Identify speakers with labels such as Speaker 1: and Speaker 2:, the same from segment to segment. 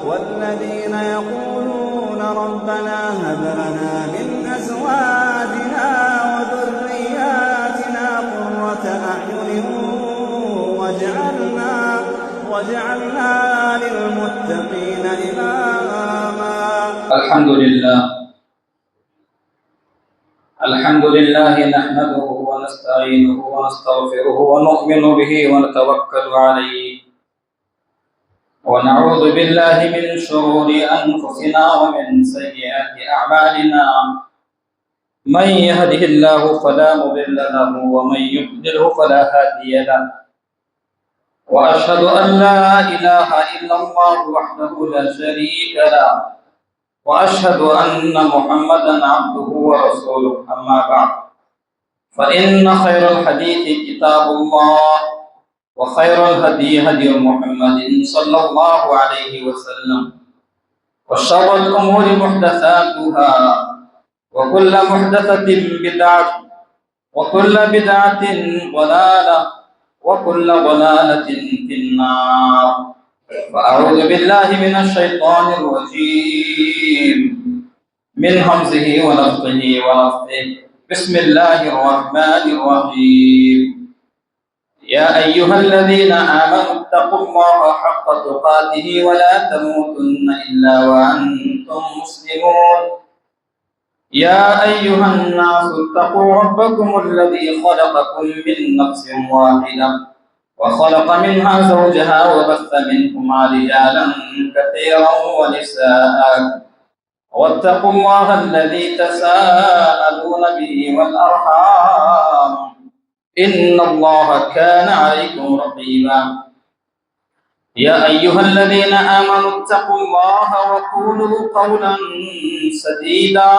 Speaker 1: والذين يقولون ربنا هب لنا من أزواجنا وذرياتنا قرة أعين واجعلنا للمتقين إماما.
Speaker 2: الحمد لله نحمده ونستعينه ونستغفره ونؤمن به ونتوكل عليه ونعوذ بالله من شرور أنفسنا ومن سيئات أعمالنا. من يهده الله فلا مضل له ومن يضلله فلا هادي له. وأشهد أن لا إله إلا الله وحده لا شريك له وأشهد أن محمدا عبده ورسوله. أما بعد فإن خير الحديث كتاب الله وخير الهدي هدي محمد صلى الله عليه وسلم وشر الأمور محدثاتها وكل محدثة بدعة وكل بدعة ضلالة وكل ضلالة في النار. فأعوذ بالله من الشيطان الرجيم من همزه ونفخه ونفثه. بسم الله الرحمن الرحيم. يا أيها الذين آمنوا اتقوا الله حق تقاته ولا تموتن إلا وأنتم مسلمون. يا أيها الناس اتقوا ربكم الذي خلقكم من نفس واحدة وخلق منها زوجها وبث منهما رجالا كثيرا ونساء واتقوا الله الذي تساءلون به والأرحام إن الله كان عليكم رقيبا. يا أيها الذين آمنوا اتقوا الله وقولوا قولا سديدا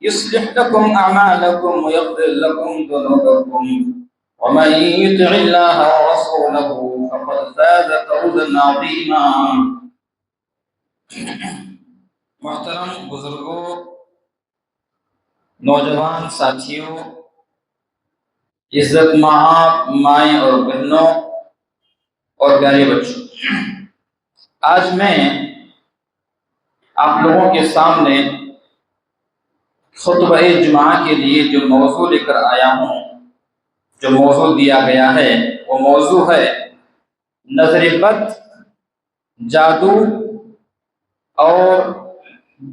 Speaker 2: يصلح لكم أعمالكم ويغفر لكم ذنوبكم ومن يطع الله ورسوله فقد فاز فوزا عظيما. محترم بزرگوں، نوجوان ساتھیوں، عزت مآب مائیں اور بہنوں اور پیارے بچوں، آج میں آپ لوگوں کے سامنے خطبہ جمعہ کے لیے جو موضوع لے کر آیا ہوں، جو موضوع دیا گیا ہے وہ موضوع ہے نظر بد، جادو اور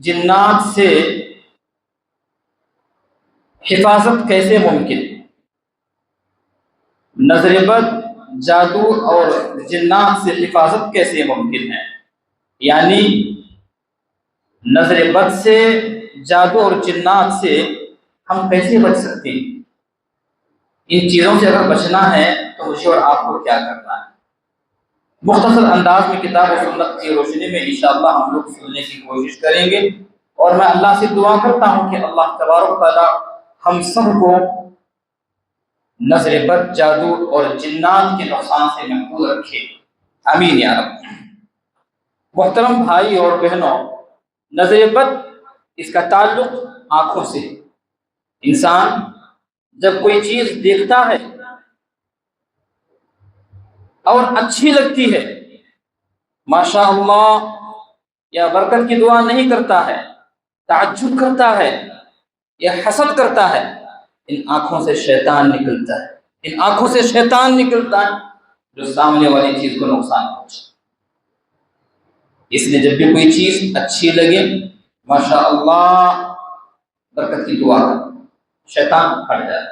Speaker 2: جنات سے حفاظت کیسے ممکن. نظر بد، جادو اور جنات سے حفاظت کیسے ممکن ہے، یعنی نظر بد سے، جادو اور جنات سے ہم کیسے بچ سکتے ہیں. ان چیزوں سے اگر بچنا ہے تو مجھے اور آپ کو کیا کرنا ہے. مختصر انداز میں کتاب و سنت کی روشنی میں انشاءاللہ ہم لوگ سننے کی کوشش کریں گے، اور میں اللہ سے دعا کرتا ہوں کہ اللہ تبارک و تعالی ہم سب کو نظر بد، جادو اور جنات کے نقصان سے محفوظ رکھے. آمین یا رب. محترم بھائی اور بہنوں، نظر بد اس کا تعلق آنکھوں سے. انسان جب کوئی چیز دیکھتا ہے اور اچھی لگتی ہے، ماشاء اللہ یا برکت کی دعا نہیں کرتا ہے، تعجب کرتا ہے یا حسد کرتا ہے، ان آنکھوں سے شیطان نکلتا ہے. ان آنکھوں سے شیطان نکلتا ہے جو سامنے والی چیز کو نقصان پہنچے. اس لیے جب بھی کوئی چیز اچھی لگے، ماشاء اللہ برکت کی دعا کر، شیطان ہٹ جائے.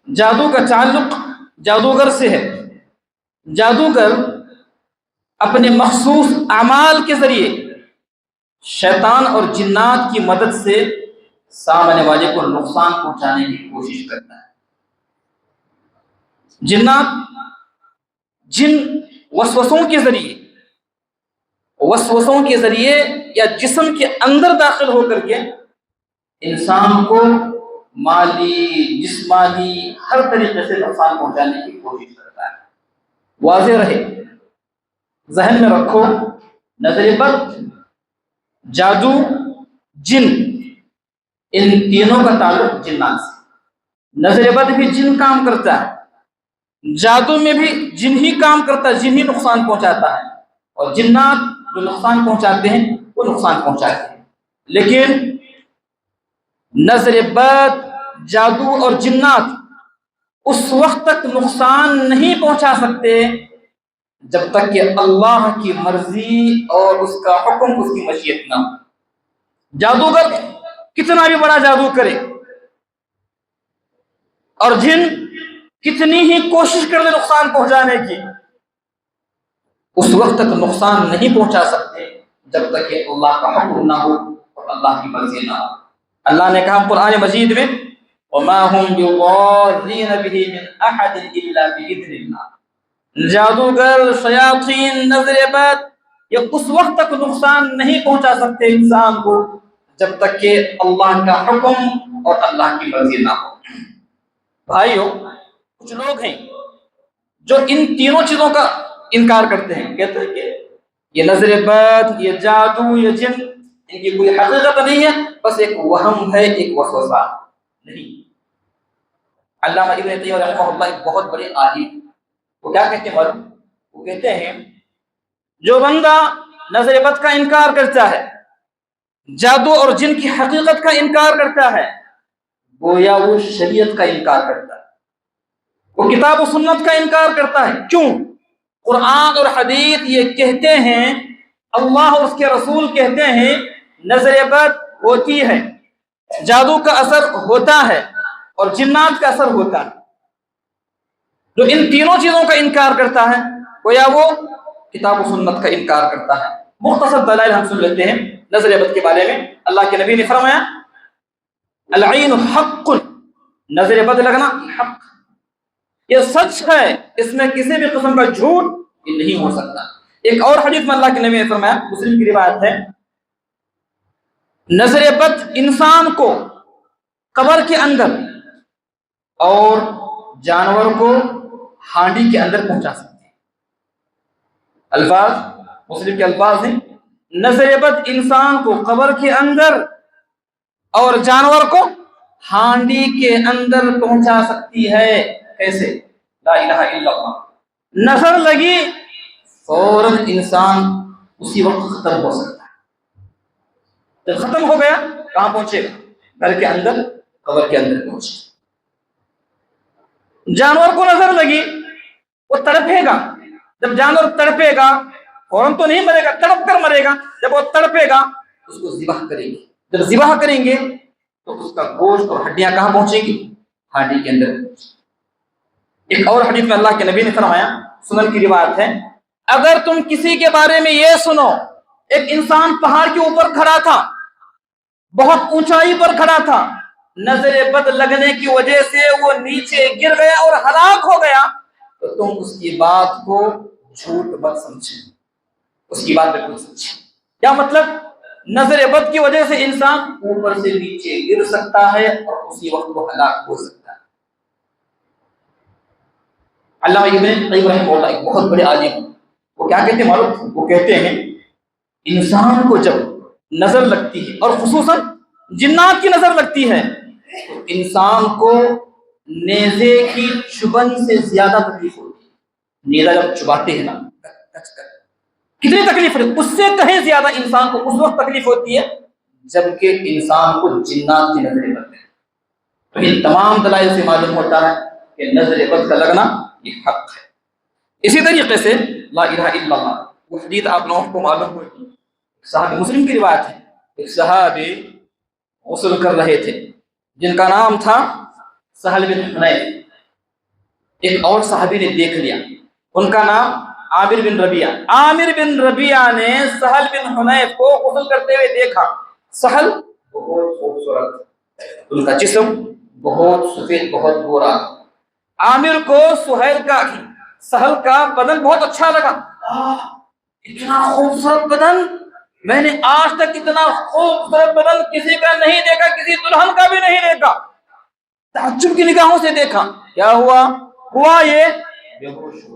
Speaker 2: جادو کا تعلق جادوگر سے ہے. جادوگر اپنے مخصوص اعمال کے ذریعے شیطان اور جنات کی مدد سے سامنے والے کو نقصان پہنچانے کی کوشش کرتا ہے. جنات جن وسوسوں کے ذریعے یا جسم کے اندر داخل ہو کر کے انسان کو مالی، جسمانی ہر طریقے سے نقصان پہنچانے کی کوشش کرتا ہے. واضح رہے، ذہن میں رکھو، نظر بد، جادو، جن، ان تینوں کا تعلق جنات سے. نظر بد بھی جن کام کرتا ہے، جادو میں بھی جن ہی کام کرتا ہے، جن ہی نقصان پہنچاتا ہے. اور جنات جو نقصان پہنچاتے ہیں وہ نقصان پہنچاتے ہیں، لیکن نظر بد، جادو اور جنات اس وقت تک نقصان نہیں پہنچا سکتے جب تک کہ اللہ کی مرضی اور اس کا حکم، اس کی مشیت نہ ہو۔ جادوگر کتنا بھی بڑا جادو کرے اور جن کتنی ہی کوشش کر لے نقصان پہنچانے کی، اس وقت تک نقصان نہیں پہنچا سکتے جب تک کہ اللہ کا حکم نہ ہو اور اللہ کی مرضی نہ ہو۔ اللہ نے کہا قرآن مجید میں وَمَا هُمْ بِضَارِّينَ بِهِ مِنْ أَحَدٍ إِلَّا بِإِذْنِ اللَّهِ۔ جادوگر، شیاطین، نظر بد یہ اس وقت تک نقصان نہیں پہنچا سکتے انسان کو جب تک کہ اللہ کا حکم اور اللہ کی مرضی نہ ہو۔ بھائیو، کچھ لوگ ہیں جو ان تینوں چیزوں کا انکار کرتے ہیں، کہتے ہیں کہ یہ نظر بد، یہ جادو، یہ جن، ان کی کوئی حقیقت نہیں ہے، بس ایک وہم ہے، ایک وسوسہ نہیں۔ علامہ ابن تیمیہ رحمہ اللہ ایک بہت بڑے عالم، وہ کیا کہتے ہیں معلوم؟ وہ کہتے ہیں جو بندہ نظر بد کا انکار کرتا ہے، جادو اور جن کی حقیقت کا انکار کرتا ہے، گویا وہ شریعت کا انکار کرتا ہے، وہ کتاب و سنت کا انکار کرتا ہے۔ کیوں؟ قرآن اور حدیث یہ کہتے ہیں، اللہ اور اس کے رسول کہتے ہیں نظر بد ہوتی ہے، جادو کا اثر ہوتا ہے اور جنات کا اثر ہوتا ہے۔ جو ان تینوں چیزوں کا انکار کرتا ہے گویا وہ کتاب و سنت کا انکار کرتا ہے۔ مختصر دلائل ہم سن لیتے ہیں نظر بد کے بارے میں۔ اللہ کے نبی نے فرمایا العین حق، نظر بد لگنا حق، یہ سچ ہے، اس میں کسی بھی قسم کا جھوٹ یہ نہیں ہو سکتا۔ ایک اور حدیث میں اللہ کے نبی نے فرمایا، مسلم کی روایت ہے، نظر بد انسان کو قبر کے اندر اور جانور کو ہانڈی کے اندر پہنچا سکتے ہیں۔ الفاظ مسلم کے الفاظ ہیں، نظر بد انسان کو قبر کے اندر اور جانور کو ہانڈی کے اندر پہنچا سکتی ہے۔ کیسے؟ لا الہ الا اللہ، نظر لگی فوراً انسان اسی وقت ختم ہو سکتا ہے۔ جب ختم ہو گیا کہاں پہنچے گا؟ گھر کے اندر، قبر کے اندر پہنچے۔ جانور کو نظر لگی، وہ تڑپے گا، جب جانور تڑپے گا فوراً تو نہیں مرے گا، تڑپ کر مرے گا، جب وہ تڑپے گا اس کو ذبح کریں گے، جب ذبح کریں گے تو اس کا گوشت اور ہڈیاں کہاں پہنچیں گی؟ ہانڈی کے اندر۔ ایک اور حدیث میں اللہ کے نبی نے فرمایا، سنن کی روایت ہے، اگر تم کسی کے بارے میں یہ سنو ایک انسان پہاڑ کے اوپر کھڑا تھا، بہت اونچائی پر کھڑا تھا، نظر بد لگنے کی وجہ سے وہ نیچے گر گیا اور ہلاک ہو گیا، تو تم اس کی بات کو جھوٹ مت سمجھے، اس کی بات بالکل سمجھے۔ کیا مطلب؟ نظر بد کی وجہ سے انسان اوپر سے نیچے گر سکتا ہے اور اسی وقت وہ ہلاک ہو سکتا ہے۔ علامہ ابن قیم رحمہ اللہ ایک بہت بڑے عالم، وہ کیا کہتے ہیں معلوم؟ وہ کہتے ہیں انسان کو جب نظر لگتی ہے اور خصوصاً جنات کی نظر لگتی ہے تو انسان کو نیزے کی چبھن سے زیادہ تکلیف ہوتی ہے۔ نیزہ جب چباتے ہیں نا کتنی تکلیف ہوتی ہے، اس سے کہیں زیادہ انسان کو اس وقت تکلیف ہوتی ہے جبکہ انسان کو جنات کی نظریں لگتی ہیں۔ تو ان تمام دلائل سے معلوم ہوتا ہے کہ نظر بد کا لگنا یہ حق ہے۔ اسی طریقے سے لا الہ الا اللہ، وہ حدیث آپ لوگوں کو معلوم ہوئی، صحابی مسلم کی روایت ہے، ایک صحابی غسل کر رہے تھے جن کا نام تھا سہل بن حنیف۔ ایک اور صحابی نے دیکھ لیا، ان کا نام عامر بن ربیعہ۔ عامر بن ربیعہ نے سہل بن حنیف کو غسل کرتے ہوئے دیکھا۔ سہل بہت خوبصورت، ان کا جسم بہت سفید، بہت گورا۔ عامر کو سہل کا بدن بہت اچھا لگا، اتنا خوبصورت بدن میں نے آج تک اتنا خوبصورت بدن کسی کا نہیں دیکھا، کسی دلہن کا بھی نہیں دیکھا۔ تعجب کی نگاہوں سے دیکھا، کیا ہوا یہ بے ہوش ہو،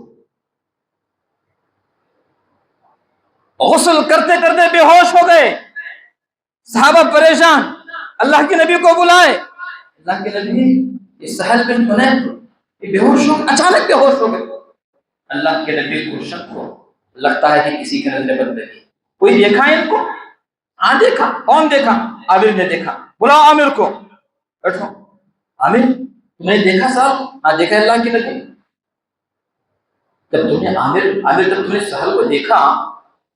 Speaker 2: غسل کرتے کرتے بے ہوش ہو گئے۔ صحابہ پریشان، اللہ کے نبی کو بلائے، اللہ کے نبی یہ سہل بن حنیف یہ بے ہوش ہو، اچانک بے ہوش ہو گئے۔ اللہ کے نبی کو شک ہو، لگتا ہے کہ کسی کی نظر بد لگی. کوئی دیکھا ہے ان کو؟ ہاں دیکھا. کون دیکھا؟ عامر نے دیکھا. بلاؤ عامر کو. بیٹھو. عامر تم نے دیکھا صاحب؟ ہاں دیکھا اللہ کی نبی. جب تم نے عامر جب تم نے سہل کو دیکھا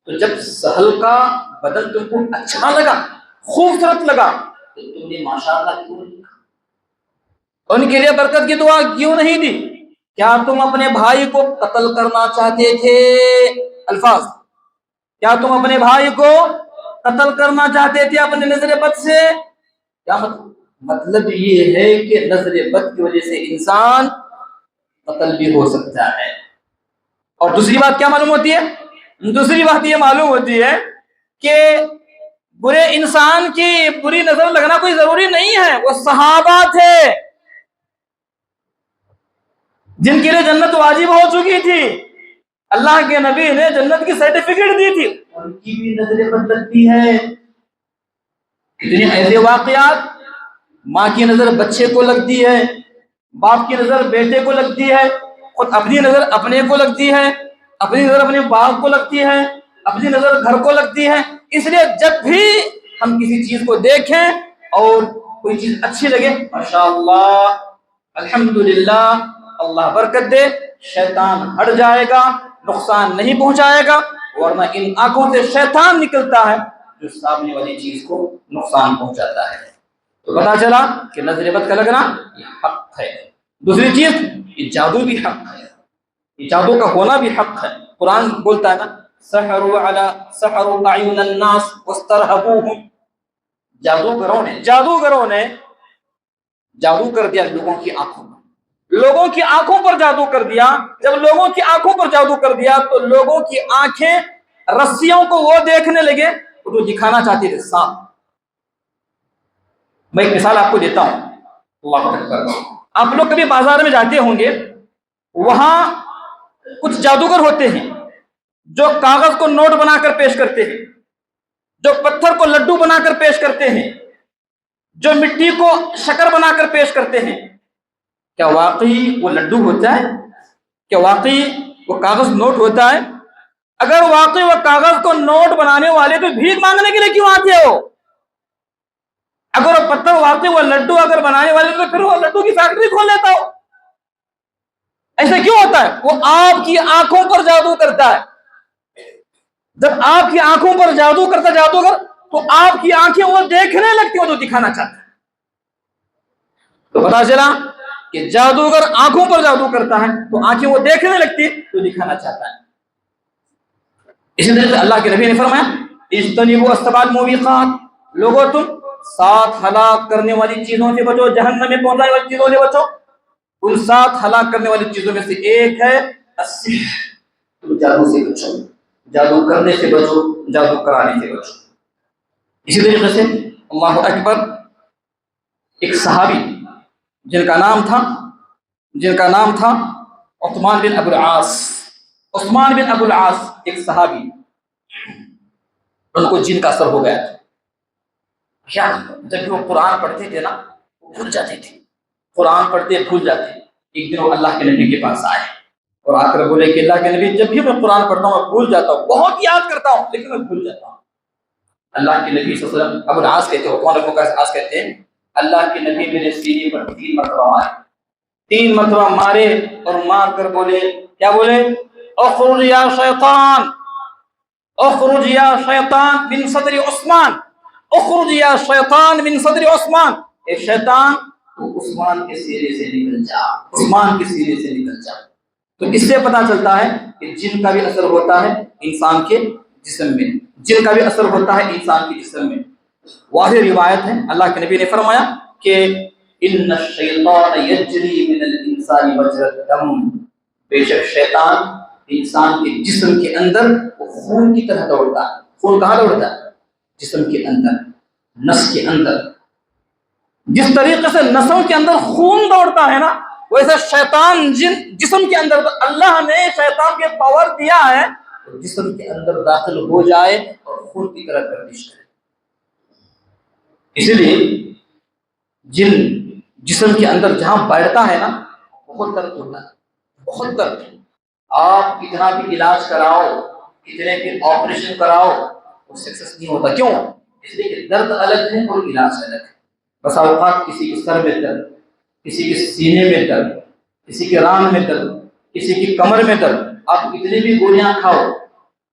Speaker 2: تو جب سہل کا بدن تم کو اچھا لگا، خوبصورت لگا، تو تم نے ماشاءاللہ کیوں نہیں کہا؟ ان کے لیے برکت کی دعا کیوں نہیں دی؟ کیا تم اپنے بھائی کو قتل کرنا چاہتے تھے؟ الفاظ، کیا تم اپنے بھائی کو قتل کرنا چاہتے تھے اپنے نظر بد سے؟ کیا مطلب یہ ہے کہ نظر بد کی وجہ سے انسان قتل بھی ہو سکتا ہے. اور دوسری بات کیا معلوم ہوتی ہے؟ دوسری بات یہ معلوم ہوتی ہے کہ برے انسان کی بری نظر لگنا کوئی ضروری نہیں ہے. وہ صحابہ تھے جن کے لیے جنت واجب ہو چکی تھی، اللہ کے نبی نے جنت کی سرٹیفکیٹ دی تھی، ان کی بھی نظریں بد لگتی ہے. کتنے ایسے واقعات، ماں کی نظر بچے کو لگتی ہے، باپ کی نظر بیٹے کو لگتی ہے، خود اپنی نظر اپنے کو لگتی ہے، اپنی نظر اپنے باپ کو لگتی ہے، اپنی نظر گھر کو لگتی ہے. اس لیے جب بھی ہم کسی چیز کو دیکھیں اور کوئی چیز اچھی لگے، ماشاءاللہ الحمدللہ، اللہ برکت دے، شیطان ہٹ جائے گا، نقصان نہیں پہنچائے گا. ورنہ ان آنکھوں سے شیطان نکلتا ہے جو سامنے والی چیز کو نقصان پہنچاتا ہے. تو پتا چلا کہ نظر بد کا لگنا یہ حق ہے. دوسری چیز، یہ جادو بھی حق ہے، یہ جادو کا ہونا بھی حق ہے. قرآن بولتا ہے نا، سحروا اعین الناس واسترهبوهم. جادوگروں نے جادو کر دیا لوگوں کی آنکھوں پر. لوگوں کی آنکھوں پر جادو کر دیا. جب لوگوں کی آنکھوں پر جادو کر دیا تو لوگوں کی آنکھیں رسیوں کو وہ دیکھنے لگے جو دکھانا چاہتے تھے سانپ. میں ایک مثال آپ کو دیتا ہوں. اللہ اکبر. آپ لوگ کبھی بازار میں جاتے ہوں گے، وہاں کچھ جادوگر ہوتے ہیں جو کاغذ کو نوٹ بنا کر پیش کرتے ہیں، جو پتھر کو لڈو بنا کر پیش کرتے ہیں، جو مٹی کو شکر بنا کر پیش کرتے ہیں. کیا واقعی وہ لڈو ہوتا ہے؟ کیا واقعی وہ کاغذ نوٹ ہوتا ہے؟ اگر واقعی وہ کاغذ کو نوٹ بنانے والے تو بھیک مانگنے کے لیے کیوں آتے ہو؟ اگر وہ پتھر واقعی وہ لڈو اگر بنانے والے تو پھر وہ لڈو کی فیکٹری کھول لیتا ہو. ایسا کیوں ہوتا ہے؟ وہ آپ کی آنکھوں پر جادو کرتا ہے. جب آپ کی آنکھوں پر جادو کرتا جادوگر تو آپ کی آنکھیں وہ دیکھنے لگتی ہیں جو دکھانا چاہتا ہے. تو پتا چلا کہ جادوگر آنکھوں پر جادو کرتا ہے تو آنکھیں وہ دیکھنے لگتی ہے جو دکھانا چاہتا ہے. اسی طرح سے اللہ کے نبی نے فرمایا، اجتنبوا السبع الموبقات. لوگوں تم 7 ہلاک کرنے والی چیزوں سے بچو، جہنم میں پہنچانے والی چیزوں سے بچو. ان 7 ہلاک کرنے والی چیزوں میں سے ایک ہے السحر. تم جادو سے بچو، جادو کرنے سے بچو، جادو کرانے سے بچو. اسی طریقے سے اللہ اکبر، ایک صحابی جن کا نام تھا عثمان بن ابو العاص. عثمان بن ابو العاص ایک صحابی، ان کو جن کا اثر ہو گیا. کیا جب بھی وہ قرآن پڑھتے تھے نا وہ بھول جاتے تھے، قرآن پڑھتے بھول جاتے. ایک دن وہ اللہ کے نبی کے پاس آئے اور آ کر بولے کہ اللہ کے نبی، جب بھی میں قرآن پڑھتا ہوں میں بھول جاتا ہوں، بہت یاد کرتا ہوں لیکن میں بھول جاتا ہوں. اللہ کے نبی صلی اللہ علیہ وسلم، ابو العاص کہتے ہیں، عثمان ابو العاص کہتے ہیں، اللہ کے نبی میرے سینے پر 3 مرتبہ مارے. 3 مرتبہ مارے اور مار کر بولے، کیا بولے؟ اخرج یا شیطان، اخرج یا شیطان من صدر عثمان، اخرج یا شیطان من صدر عثمان. اے شیطان تو عثمان کے سینے سے نکل جا، عثمان کے سینے سے نکل جا. تو اس سے پتہ چلتا ہے کہ جن کا بھی اثر ہوتا ہے انسان کے جسم میں، جن کا بھی اثر ہوتا ہے انسان کے جسم میں. واضح روایت ہے، اللہ کے نبی نے فرمایا کہ ان الشیطان یجری من الانسان مجرى الدم. بے شک شیطان انسان کے جسم کے اندر خون کی طرح دوڑتا ہے. خون کہاں دوڑتا ہے؟ جسم کے اندر، نس کے اندر. جس طریقے سے نسوں کے اندر خون دوڑتا ہے نا، ویسے شیطان جسم کے اندر، اللہ نے شیطان کے پاور دیا ہے جسم کے اندر داخل ہو جائے اور خون کی طرح گردش کرے. اسی لیے جن جسم کے اندر جہاں بیٹھتا ہے نا بہت درد ہوتا ہے، بہت درد. آپ کتنا بھی علاج کراؤ کتنے بھی آپریشن کراؤ وہ سکسیس نہیں ہوتا. کیوں؟ اس لیے کہ درد الگ ہے اور علاج الگ ہے. بس اوقات کسی کے سر میں درد، کسی کے سینے میں درد، کسی کے ران میں درد، کسی کی کمر میں درد، آپ کتنی بھی گولیاں کھاؤ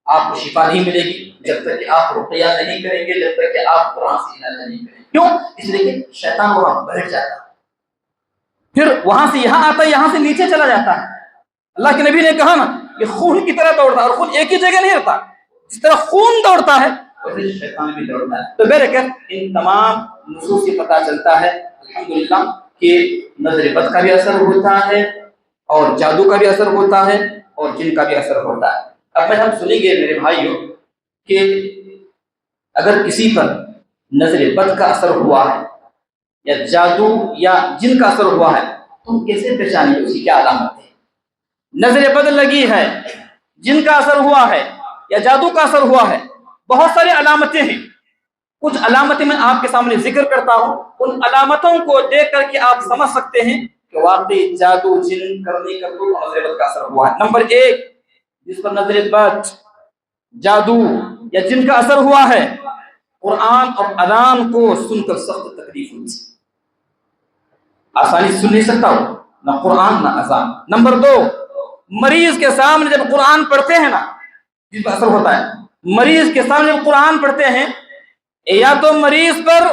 Speaker 2: آپ کو شفا نہیں ملے گی جب تک کہ آپ رقیہ نہیں کریں گے، جب تک کہ آپ قرآن سے علاج نہیں کریں گے. کیوں؟ اس لیے کہ شیطان وہاں بیٹھ جاتا ہے، پھر وہاں سے یہاں آتا ہے، یہاں سے نیچے چلا جاتا ہے. اللہ کے نبی نے کہا نا کہ خون کی طرح دوڑتا ہے، اور خون ایک ہی جگہ نہیں رہتا. جس طرح خون دوڑتا ہے ویسے شیطان بھی دوڑتا ہے. تو بہرکیف ان تمام نصوص سے پتہ چلتا ہے الحمدللہ کہ نظر بد کا بھی اثر ہوتا ہے اور جادو کا بھی اثر ہوتا ہے اور جن کا بھی اثر ہوتا ہے. اب میں ہم سنیں گے میرے بھائیوں کہ اگر کسی پر نظر بد کا اثر ہوا ہے یا جادو یا جن کا اثر ہوا ہے تو ہم کیسے پہچانیں گے، اس کی کیا علامت ہے؟ نظر بد لگی ہے، جن کا اثر ہوا ہے یا جادو کا اثر ہوا ہے، بہت ساری علامتیں ہیں. کچھ علامتیں میں آپ کے سامنے ذکر کرتا ہوں. ان علامتوں کو دیکھ کر کے آپ سمجھ سکتے ہیں کہ واقعی جادو جن کرنے کا تو نظر بد کا اثر ہوا ہے. نمبر 1، جس پر نظر بد، جادو یا جن کا اثر ہوا ہے، قرآن اور اذان کو سن کر سخت تکلیف ہوتی ہے. آسانی سے سن نہیں سکتا ہو نہ قرآن نہ اذان. نمبر 2، مریض کے سامنے جب قرآن پڑھتے ہیں نا، جس پر اثر ہوتا ہے، مریض کے سامنے جب قرآن پڑھتے ہیں یا تو مریض پر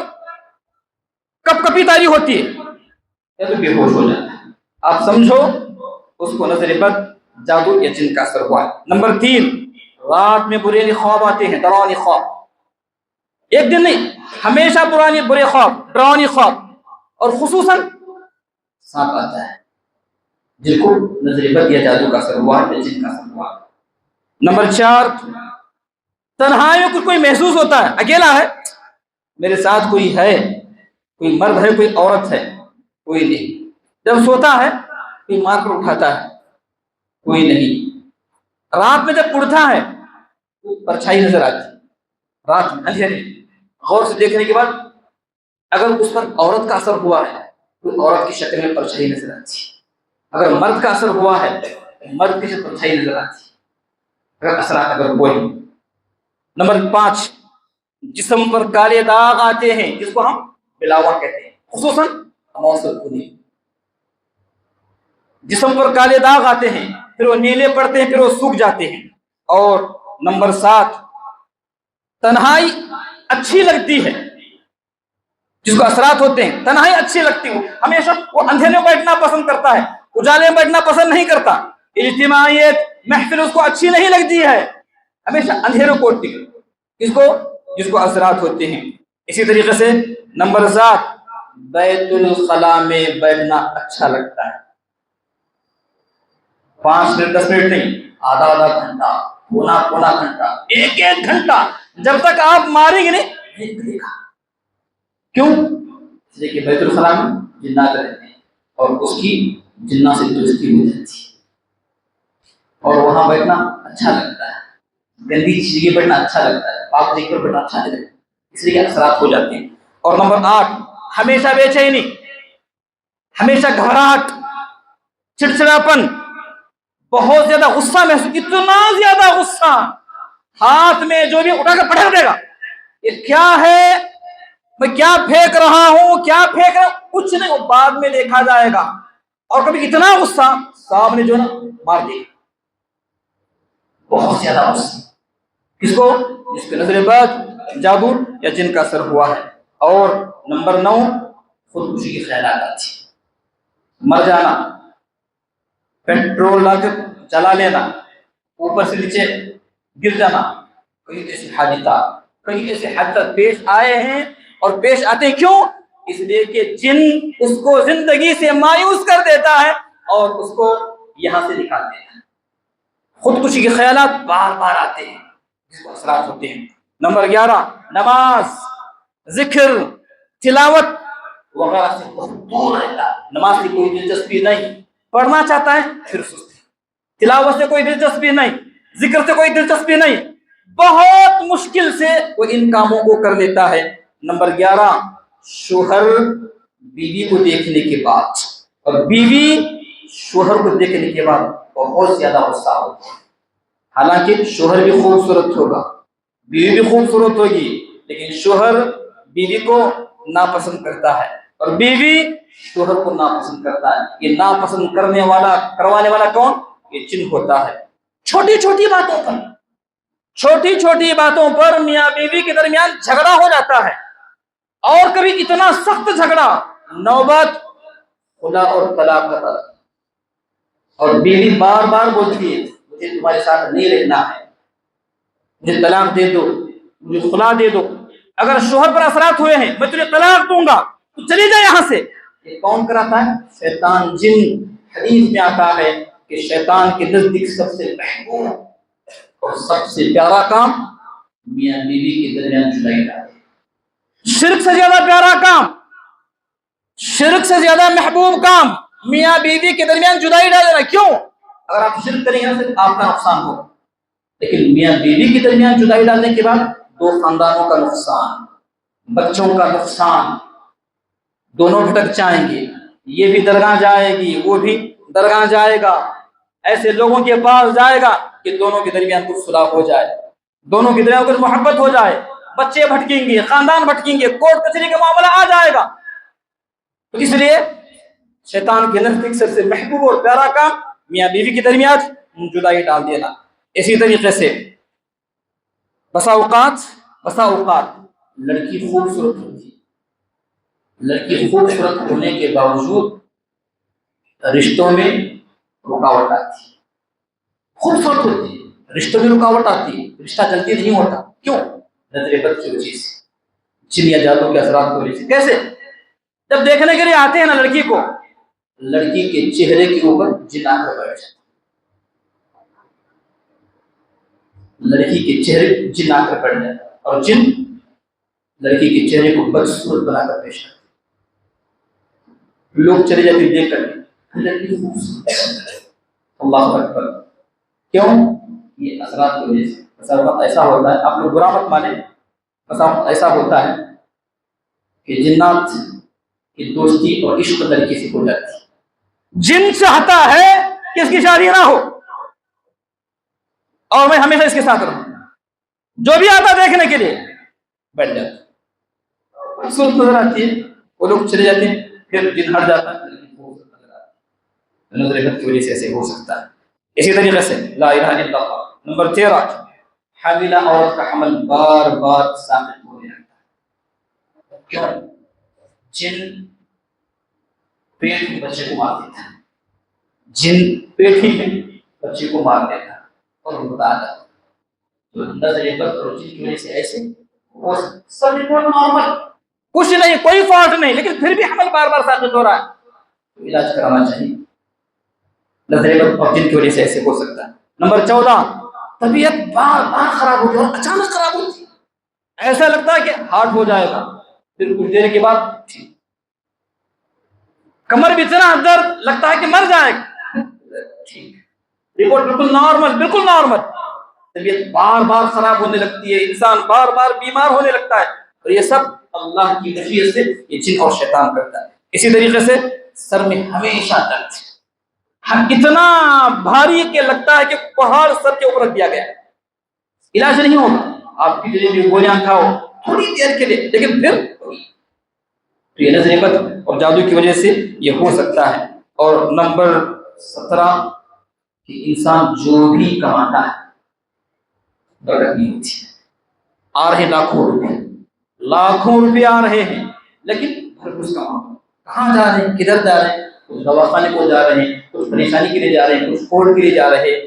Speaker 2: کپ کپی تاری ہوتی ہے یا تو بے ہوش ہو جاتا ہے. آپ سمجھو اس کو نظر بد، جادو یا جن کا اثر ہوا ہے. نمبر 3، رات میں برے خواب آتے ہیں، ڈراؤنے خواب. ایک دن نہیں، ہمیشہ برے خواب، ڈراؤنے خواب، اور خصوصاً سانپ آتا ہے جن کو نظر بد یا جادو کا اثر ہوا ہے یا جن کا اثر ہوا ہے. نمبر 4، تنہائی میں کوئی محسوس ہوتا ہے، اکیلا ہے، میرے ساتھ کوئی ہے، کوئی مرد ہے، کوئی عورت ہے، کوئی نہیں. جب سوتا ہے کوئی مار کر اٹھاتا ہے، کوئی نہیں. رات میں جب اڑتا ہے پرچھائی نظر آتی ہے، رات میں اندھیرے. غور سے دیکھنے کے بعد اگر اس پر عورت کا اثر ہوا ہے تو عورت کی شکل میں پرچھائی نظر آتی ہے. اگر مرد کا اثر ہوا ہے تو مرد کی شکل میں پرچھائی نظر آتی ہے، اگر اثرات اگر کوئی. نمبر 5، جسم پر کالے داغ آتے ہیں جس کو ہم بلاوا کہتے ہیں، خصوصاً موصل خونی. جسم پر کالے داغ آتے ہیں، پھر وہ نیلے پڑتے ہیں، پھر وہ سوکھ جاتے ہیں. اور نمبر 7، تنہائی اچھی لگتی ہے، جس کو اثرات ہوتے ہیں تنہائی اچھی لگتی ہے، ہمیشہ وہ اندھیرے میں بیٹھنا پسند کرتا ہے، اجالے میں بیٹھنا پسند نہیں کرتا. اجتماعیت محفل اس کو اچھی نہیں لگتی ہے، ہمیشہ اندھیروں کو جس کو اثرات ہوتے ہیں. اسی طریقے سے نمبر 7، بیت الخلاء میں بیٹھنا اچھا لگتا ہے. 5 منٹ 10 منٹ نہیں، آدھا گھنٹہ، پونا گھنٹہ، ایک گھنٹہ، جب تک آپ ماریں گے نہیں ملے گا. کیوں؟ اس لیے کہ بیت الخلاء میں جنات رہتے ہیں اور اس کی جنات سے دوستی ہو جاتی ہے اور وہاں بیٹھنا اچھا لگتا ہے. گندی چیزیں بیٹھنا اچھا لگتا ہے، آپ دیکھ کر بیٹھنا اچھا نہیں لگتا، اس لیے کہ اثرات ہو جاتے ہیں. اور نمبر 8، ہمیشہ بے چینی، ہمیشہ گھبراہٹ، چڑچڑاپن، بہت زیادہ غصہ محسوس، اتنا زیادہ غصہ، ہاتھ میں جو بھی اٹھا کر پٹک دے گا. یہ کیا ہے، میں کیا پھینک رہا ہوں، کچھ نہیں، وہ بعد میں دیکھا جائے گا. اور کبھی اتنا غصہ سامنے جو نا مار دے گا، بہت زیادہ غصہ. کس کو؟ جس کے نظر بد، جادو یا جن کا اثر ہوا ہے. اور نمبر 9، خودکشی کی خیالات آتی، مر جانا، پیٹرول لا کے جلا لینا، اوپر سے نیچے گر جانا. کئی ایسے حادثات پیش آئے ہیں اور پیش آتے ہیں. کیوں؟ اس لیے کہ جن اس کو زندگی سے مایوس کر دیتا ہے اور اس کو یہاں سے نکال دیتا ہے. خودکشی کے خیالات بار بار آتے ہیں جس کو اثرات ہوتے ہیں. نمبر 11، نماز، ذکر، تلاوت وغیرہ سے بہت دور رہتا ہے. نماز کی کوئی دلچسپی نہیں، پڑھنا چاہتا ہے پھر سستی، تلاوت سے کوئی دلچسپی نہیں، ذکر سے کوئی دلچسپی نہیں، بہت مشکل سے وہ ان کاموں کو کر لیتا ہے. نمبر 11، شوہر بیوی کو دیکھنے کے بعد اور بیوی شوہر کو دیکھنے کے بعد بہت زیادہ غصہ ہوتا ہے. حالانکہ شوہر بھی خوبصورت ہوگا, بیوی بھی خوبصورت ہوگی, لیکن شوہر بیوی کو ناپسند کرتا ہے اور بیوی شوہر کو ناپسند کرتا ہے. یہ ناپسند کرنے والا, کروانے والا کون؟ یہ جن ہوتا ہے. چھوٹی چھوٹی باتوں پر میاں بیوی کے درمیان جھگڑا ہو جاتا ہے, اور کبھی اتنا سخت جھگڑا نوبت خلا اور طلاق کا, اور بیوی بار بار بولتی ہے مجھے تمہارے ساتھ نہیں رہنا ہے, مجھے طلاق دے دو, مجھے خلا دے دو. اگر شوہر پر اثرات ہوئے ہیں, میں تجھے طلاق دوں گا تو چلی جا یہاں سے. یہ کون کراتا ہے؟ شیطان, جن. حدیث میں آتا ہے کہ شیطان کے نزدیک سب سے محبوب اور سب سے پیارا کام میاں بیوی کے درمیان جدائی ڈالنا. شرک سے زیادہ پیارا کام, شرک سے زیادہ محبوب کام میاں بیوی کے درمیان جدائی ڈال دینا. کیوں؟ اگر آپ شرک کریں گے صرف آپ کا نقصان ہوگا, لیکن میاں بیوی کے درمیان جدائی ڈالنے کے بعد دو خاندانوں کا نقصان, بچوں کا نقصان, دونوں بھٹک جائیں گے. یہ بھی درگاہ جائے گی, وہ بھی درگاہ جائے گا, ایسے لوگوں کے پاس جائے گا کہ دونوں کے درمیان کچھ صلح ہو جائے, دونوں کے درمیان کچھ محبت ہو جائے. بچے بھٹکیں گے, خاندان بھٹکیں گے, کورٹ کچہری کا معاملہ آ جائے گا. تو اس لیے شیطان کے نزدیک سب سے محبوب اور پیارا کام میاں بیوی کے درمیان جدائی ڈال دینا. اسی طریقے سے بسا اوقات لڑکی خوبصورت ہوتی ہے, لڑکی خوبصورت ہونے کے باوجود رشتوں میں رکاوٹ آتی ہے. خوبصورت ہوتی ہے, رشتوں میں رکاوٹ آتی ہے, رشتہ جلدی نہیں ہوتا. کیوں؟ نظر بد کی وجہ سے, جن یا جادو کے اثرات کی وجہ سے. کیسے؟ جب دیکھنے کے لیے آتے ہیں نا لڑکی کو, لڑکی کے چہرے کے اوپر جن آ کر بیٹھ جاتا, لڑکی کے چہرے جن آ کر بیٹھ جاتا, اور جن لڑکی کے چہرے کو بدصورت بنا کر پیش کرتے. لوگ چلے جاتے دیکھ کر, اللہ اکبر. کیوں؟ یہ اثرات کی وجہ سے. وقت ایسا ہوتا ہے, آپ لوگ برا مت مانیں, وقت ایسا ہوتا ہے کہ جنات کی دوستی اور عشق طریقے سے ہو جاتی ہے. جن چاہتا ہے کہ اس کی شادی نہ ہو اور میں ہمیشہ اس کے ساتھ رہوں, جو بھی آتا دیکھنے کے لیے بیٹھ جاتا, صورت نظر آتی ہے, وہ لوگ چلے جاتے ہیں, پھر جن ہٹ جاتا ہے. نظر بد کی وجہ سے ایسے ہو سکتا ہے. اسی طریقے سے لا الہ الا اللہ. نمبر 13, حاملہ عورت کا حمل بار بار ثابت ہونے لگتا ہے. کیوں؟ جن پیٹ میں بچے کو مار دیتا ہے, جن پیٹ ہی میں بچے کو مار دیتا ہے اور بتا جاتا ہے. تو نظر بد اور جن کی وجہ سے ایسے سب نارمل, کچھ نہیں, کوئی فالٹ نہیں, لیکن پھر بھی حمل بار بار ثابت ہو رہا ہے, تو علاج کرانا چاہیے. نظر بد اور جن کی وجہ سے ایسے ہو سکتا ہے. نمبر 14, طبیعت بار بار خراب ہوتی ہے اور اچانک خراب ہوتی ہے. ایسا لگتا ہے کہ ہارٹ ہو جائے گا, پھر کچھ دیر کے بعد ٹھیک. کمر بھی اتنا درد لگتا ہے کہ مر جائے گا, ٹھیک. رپورٹ بالکل نارمل. طبیعت بار بار خراب ہونے لگتی ہے, انسان بار بار بیمار ہونے لگتا ہے, اور یہ سب اللہ کی مشیت سے یہ جن اور شیطان کرتا ہے. اسی طریقے سے سر میں ہمیشہ درد, اتنا بھاری کہ لگتا ہے کہ پہاڑ سر کے اوپر رکھ دیا گیا ہے. علاج نہیں ہوگا, آپ کی جو گولیاں کھاؤ تھوڑی دیر کے لیے, لیکن پھر تو یہ نظر بد اور جادو کی وجہ سے یہ ہو سکتا ہے. اور نمبر 17, کہ انسان جو بھی کماتا ہے برکت نہیں ہوتی. آ رہے لاکھوں روپے آ رہے ہیں, لیکن ہر کچھ کہاں جا رہے ہیں, کدھر جا رہے ہیں؟ کچھ دواخانے کو جا رہے ہیں, کچھ پریشانی کے لیے جا رہے ہیں, کچھ کورٹ کے لیے جا رہے ہیں.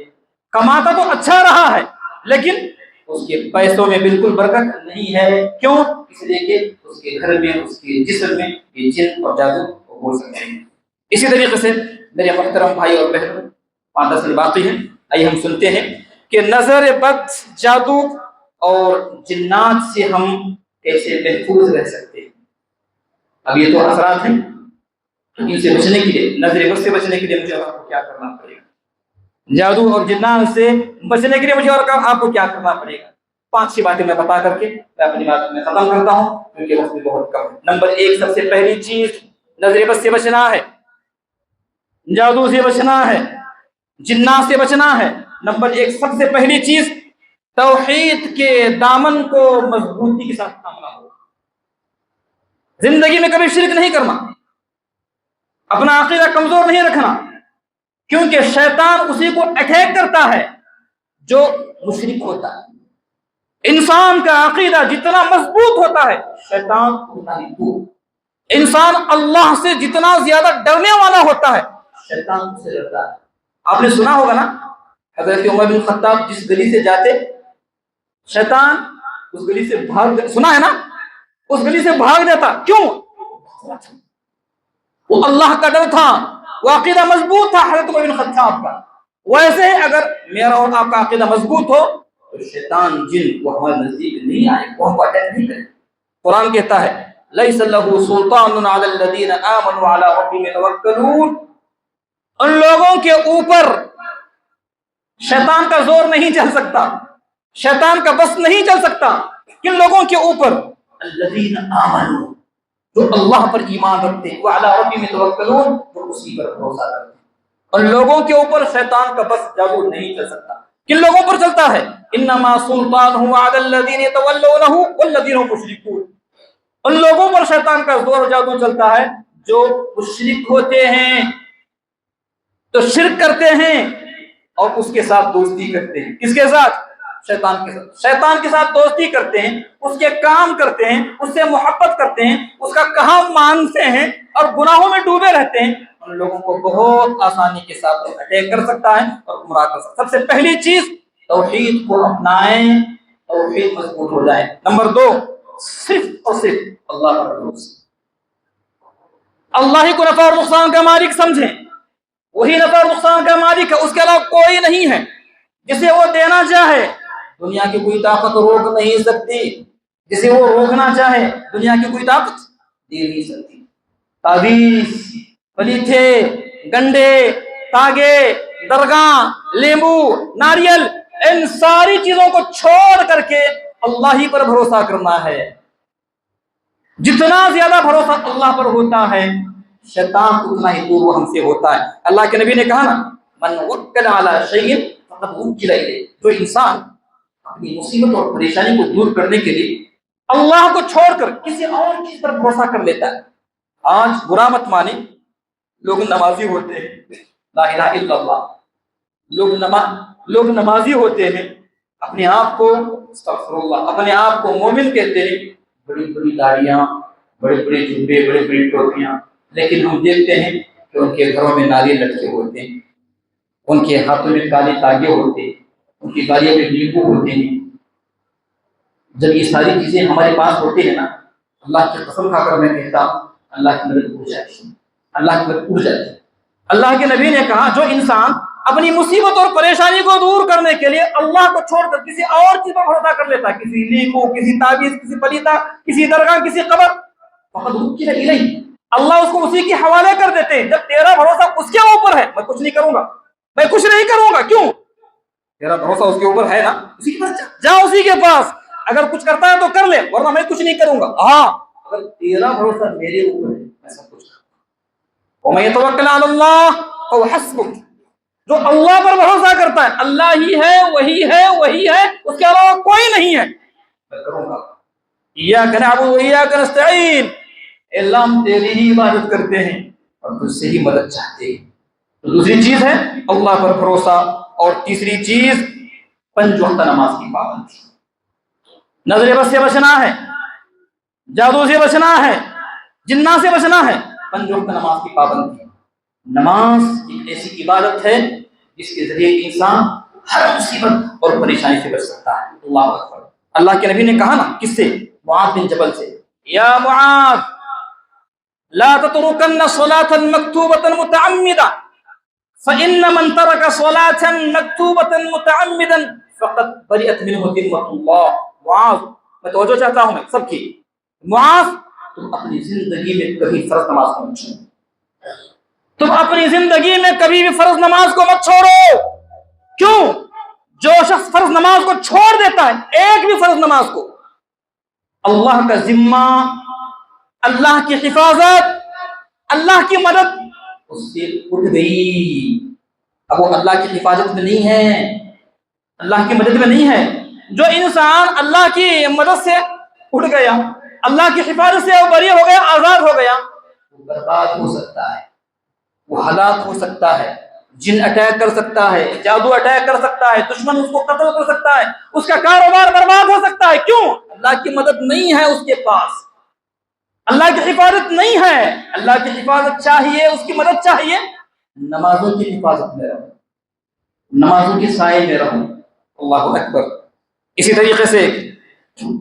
Speaker 2: کماتا تو اچھا رہا ہے, لیکن اس کے پیسوں میں بالکل برکت نہیں ہے. کیوں؟ اس لیے کہ اس کے گھر میں, اس کے جسم میں یہ جن اور جادو ہو سکتے ہیں. اسی طریقے سے میرے محترم بھائی اور بہنوں, 5-10 منٹ باقی ہیں, آئیے ہم سنتے ہیں کہ نظر بد, جادو اور جنات سے ہم کیسے محفوظ رہ سکتے ہیں. اب یہ تو اثرات ہیں, ان سے بچنے کے لیے, نظر بد سے بچنے کے لیے مجھے آپ کو کیا کرنا پڑے گا, جادو اور جنات سے بچنے کے لیے مجھے اور آپ کو کیا کرنا پڑے گا. 5-6 باتیں میں بتا کر کے میں اپنی بات میں ختم کرتا ہوں, کیونکہ وقت بھی بہت کم ہے. نمبر 1, سب سے پہلی چیز نظر بد سے بچنا ہے, جادو سے بچنا ہے, جنات سے بچنا ہے. نمبر ایک سب سے پہلی چیز توحید کے دامن کو مضبوطی کے ساتھ تھامنا ہو، زندگی میں کبھی شرک نہیں کرنا، اپنا عقیدہ کمزور نہیں رکھنا، کیونکہ شیطان اسی کو اٹیک کرتا ہے جو مشرک ہوتا ہے۔ انسان کا عقیدہ جتنا مضبوط ہوتا ہے شیطان اتنا ہی دور، انسان اللہ سے جتنا زیادہ ڈرنے والا ہوتا ہے شیطان اس سے ڈرتا ہے۔ آپ نے سنا ہوگا نا حضرت عمر بن خطاب جس گلی سے جاتے شیطان اس گلی سے بھاگ، سنا ہے نا، اس گلی سے بھاگ جاتا، کیوں؟ وہ اللہ کا ڈر تھا، وہ عقیدہ مضبوط تھا حضرت عمر بن خطاب کا۔ ویسے ہی اگر میرا اور آپ کا عقیدہ مضبوط ہو تو شیطان جن وہ ہمارے نزدیک نہیں آئے، وہ ہم کو اٹیک نہیں کرے۔ قرآن کہتا ہے لیس لہ سلطان علی الذین آمنوا علی ربہم یتوکلون، ان لوگوں کے اوپر شیطان کا زور نہیں چل سکتا، شیطان کا بس نہیں چل سکتا۔ کن لوگوں کے اوپر؟ الذین آمنوا، جو اللہ پر ایمان رکھتے ہیں، وعلی ربہم یتوکلون، جو اسی پر بھروسہ کرتے ہیں۔ ان لوگوں کے اوپر شیطان کا بس جادو نہیں چل سکتا۔ کن لوگوں پر چلتا ہے؟ انما سلطانہ علی الذین یتولونہ والذین هم مشرکون، ان لوگوں پر شیطان کا زور جادو چلتا ہے جو مشرک ہوتے ہیں، تو شرک کرتے ہیں اور اس کے ساتھ دوستی کرتے ہیں۔ کس کے ساتھ؟ شیطان کے ساتھ۔ شیطان کے ساتھ دوستی کرتے ہیں، اس کے کام کرتے ہیں، اس سے محبت کرتے ہیں، اس کا کہا مانتے ہیں اور گناہوں میں ڈوبے رہتے ہیں۔ ان لوگوں کو بہت آسانی کے ساتھ اٹیک کر سکتا ہے اور گمراہ کر سکتا ہے۔ سب سے پہلی چیز توحید کو اپنائیں، توحید مضبوط ہو جائے۔ نمبر دو، صرف اور صرف اللہ پر بھروسہ، اللہ ہی کو نفع اور نقصان کا مالک سمجھیں، وہی نفع اور نقصان کا مالک ہے، اس کے علاوہ کوئی نہیں ہے۔ جسے وہ دینا چاہے دنیا کی کوئی طاقت روک نہیں سکتی، جسے وہ روکنا چاہے دنیا کی کوئی طاقت دے نہیں سکتی۔ تعویذ، پلیٹے، گنڈے، تاگے، درگاہ، لیمبو، ناریل، ان ساری چیزوں کو چھوڑ کر کے اللہ ہی پر بھروسہ کرنا ہے۔ جتنا زیادہ بھروسہ اللہ پر ہوتا ہے شیطان اتنا ہی دور وہ ہم سے ہوتا ہے۔ اللہ کے نبی نے کہا نا من وکل علی شیء فقد وکل الیہ، جو انسان اپنی مصیبت اور پریشانی کو دور کرنے کے لیے اللہ کو چھوڑ کر کسی اور چیز پر بھروسہ کر لیتا ہے۔ آج برا مت مانے، لوگ نمازی ہوتے ہیں، لا الہ الا اللہ، لوگ نمازی ہوتے ہیں، اپنے آپ کو استغفر اللہ، اپنے آپ کو مومن کہتے ہیں، بڑی بڑی داڑیاں، بڑے بڑے جبے، بڑی بڑی ٹوپیاں، لیکن ہم دیکھتے ہیں کہ ان کے گھروں میں ناریل لٹکے ہوتے ہیں، ان کے ہاتھوں میں کالے تاگے ہوتے ہیں، ان کی گاڑیوں میں لیمبو ہوتے ہیں۔ جب یہ ساری چیزیں ہمارے پاس ہوتی ہیں نا، اللہ کی قسم کھا کر میں کہتا ہوں اللہ کی مدد اٹھ جاتی ہے، اللہ کی مدد اٹھ جاتی ہے۔ اللہ کے نبی نے کہا جو انسان اپنی مصیبت اور پریشانی کو دور کرنے کے لیے اللہ کو چھوڑ کر کسی اور چیز پر بھروسہ کر لیتا ہے، کسی لیمبو، کسی تعویذ، کسی پلیتا، کسی درگاہ، کسی قبر، فقد وکل الیہ، اللہ اس کو اسی کے حوالے کر دیتے ہیں۔ جب تیرا بھروسہ اس کے اوپر ہے، میں کچھ نہیں کروں گا، میں کچھ نہیں کروں گا، کیوں؟ تیرا بھروسہ اس کے اوپر ہے نا، اسی کے پاس جا، اسی کے پاس، اگر کچھ کرتا ہے تو کر لے، ورنہ میں کچھ نہیں کروں گا۔ ہاں اگر تیرا بھروسہ میرے اوپر ہے میں سب کچھ کروں گا۔ وَمَن يَتَوَکَّلْ عَلَى اللَّهِ فَهُوَ حَسْبُهُ، جو اللہ پر بھروسہ کرتا ہے اللہ ہی ہے، وہی ہے، اس کے علاوہ کوئی نہیں ہے، میں کروں گا۔ إِيَّاكَ نَعْبُدُ وَإِيَّاكَ نَسْتَعِينُ، اللہ ہم تیری ہی عبادت کرتے ہیں اور تجھ سے ہی مدد چاہتے ہیں۔ تو دوسری چیز ہے اللہ پر بھروسہ، اور تیسری چیز 5 وقت نماز کی پابندی۔ نظر بد سے بچنا ہے، جادو سے بچنا ہے، جنات سے بچنا ہے، 5 وقت نماز کی پابندی۔ نماز ایک ایسی عبادت ہے جس کے ذریعے انسان ہر مصیبت اور پریشانی سے بچ سکتا ہے۔ اللہ اکبر۔ اللہ کے نبی نے کہا نا، کس سے؟ معاذ بن جبل سے، یا معاذ لا تتركن صلاة مكتوبة متعمدا فإن من ترك صلاة مكتوبة متعمدا فقد برئت منه ذمة الله۔ معاذ، میں توجہ چاہتا ہوں میں سب کی، معاذ تم اپنی زندگی میں کبھی فرض نماز کو مت چھوڑو، تم اپنی زندگی میں کبھی بھی فرض نماز کو مت چھوڑو۔ کیوں؟ جو شخص فرض نماز کو چھوڑ دیتا ہے، ایک بھی فرض نماز کو، اللہ کا ذمہ، اللہ کی حفاظت، اللہ کی مدد اس سے اٹھ گئی۔ اب وہ اللہ کی حفاظت میں نہیں ہے، اللہ کی مدد میں نہیں ہے. جو انسان اللہ کی مدد سے اٹھ گیا, اللہ کی حفاظت سے وہ بری ہو گیا, آزاد ہو گیا, وہ برباد ہو سکتا ہے, وہ ہلاک ہو سکتا ہے, جن اٹیک کر سکتا ہے, جادو اٹیک کر سکتا ہے, دشمن اس کو قتل کر سکتا ہے, اس کا کاروبار برباد ہو سکتا ہے. کیوں؟ اللہ کی مدد نہیں ہے اس کے پاس, اللہ کی حفاظت نہیں ہے. اللہ کی حفاظت چاہیے, اس کی مدد چاہیے. نمازوں کی حفاظت میں رہو, نمازوں کے سائے میں رہو. اللہ اکبر. اسی طریقے سے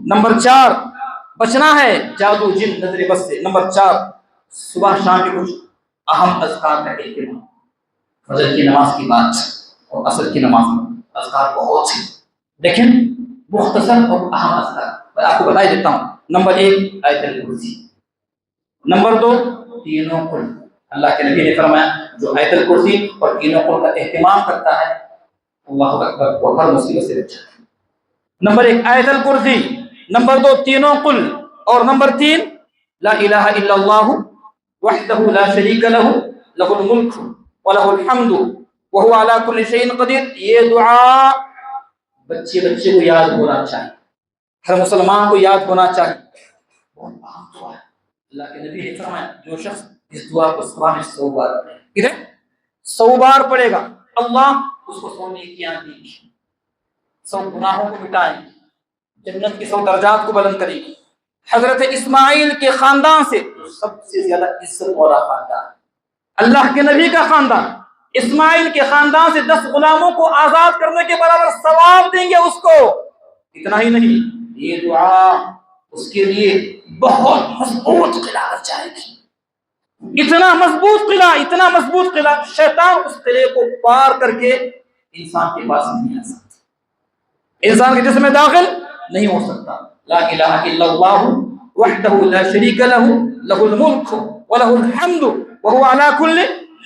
Speaker 2: نمبر 4 بچنا ہے جادو جن نظر بد سے. نمبر 4 صبح شام کے کچھ اہم اذکار کا اہتمام. فجر کی نماز کی بات اور عصر کی نماز اذکار بہت سے, لیکن مختصر اور اہم اذکار میں آپ کو بتا دیتا ہوں. نمبر 1 آیت الکرسی. نمبر 2 تینوں قل. اللہ کے نبی نے فرمایا جو آیت الکرسی اور تینوں قل کا اہتمام کرتا ہے اللہ اکبر وہ ہر مصیبت سے بچتا ہے. نمبر 1 آیت الکرسی, نمبر 2 تینوں قل, اور نمبر 3 لا الہ الا اللہ وحدہ لا شریک لہ لہ الملک وَلَهُ الْحَمْدُ وَهُوَ عَلَى كُلِّ شَيْءٍ قَدِيرٌ. یہ دعا بچے کو یاد ہونا چاہیے, ہر مسلمان کو یاد ہونا چاہیے. بہت اہم دعا ہے. اللہ کے نبی نے فرمایا جو شخص اس دعا کو صبح میں 100 بار پڑھے, کتنے 100 بار پڑھے گا, اللہ اس کو 100 نیکیاں دیں گی, 100 گناہوں کو مٹائیں گی, جنت کی 100 درجات کو بلند کرے گی. حضرت اسماعیل کے خاندان سے سب سے زیادہ عزت والا خاندان اللہ کے نبی کا خاندان. اسماعیل کے خاندان سے 10 غلاموں کو آزاد کرنے کے برابر ثواب دیں گے اس کو. اتنا ہی نہیں, یہ دعا اس کے لیے بہت مضبوط قلعہ بن جائے گی. اتنا مضبوط قلعہ شیطان اس قلعے کو پار کر کے انسان کے پاس نہیں آ سکتا, انسان کے جسم میں داخل نہیں ہو سکتا. لا الہ الا اللہ وحدہ لا شریک لہ لہ الملک وَلَهُ الْحَمْدُ وَهُوَ عَلَى كُلِّ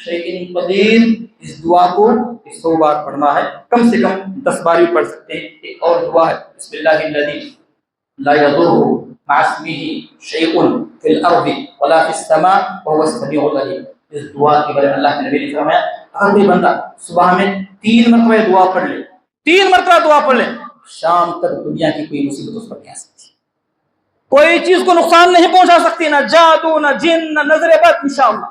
Speaker 2: شَيْءٍ قَدِيرٌ. اس دعا کو 100 بار پڑھنا ہے, کم سے کم 10 بار بھی پڑھ سکتے ہیں. ایک اور دعا ہے بسم اللہ الذی لا یضر مع اسمہ شیء فی الارض ولا فی السماء وهو السمیع العلیم. اس دعا کے بارے میں اللہ کے نبی نے فرمایا اگر کوئی بندہ صبح میں 3 مرتبہ دعا پڑھ لے, 3 مرتبہ دعا پڑھ لے, شام تک دنیا کی کوئی مصیبت اس پر نہیں آ سکتی, کوئی چیز کو نقصان نہیں پہنچا سکتی, نہ جادو نہ جن نہ نظر بد. انشاءاللہ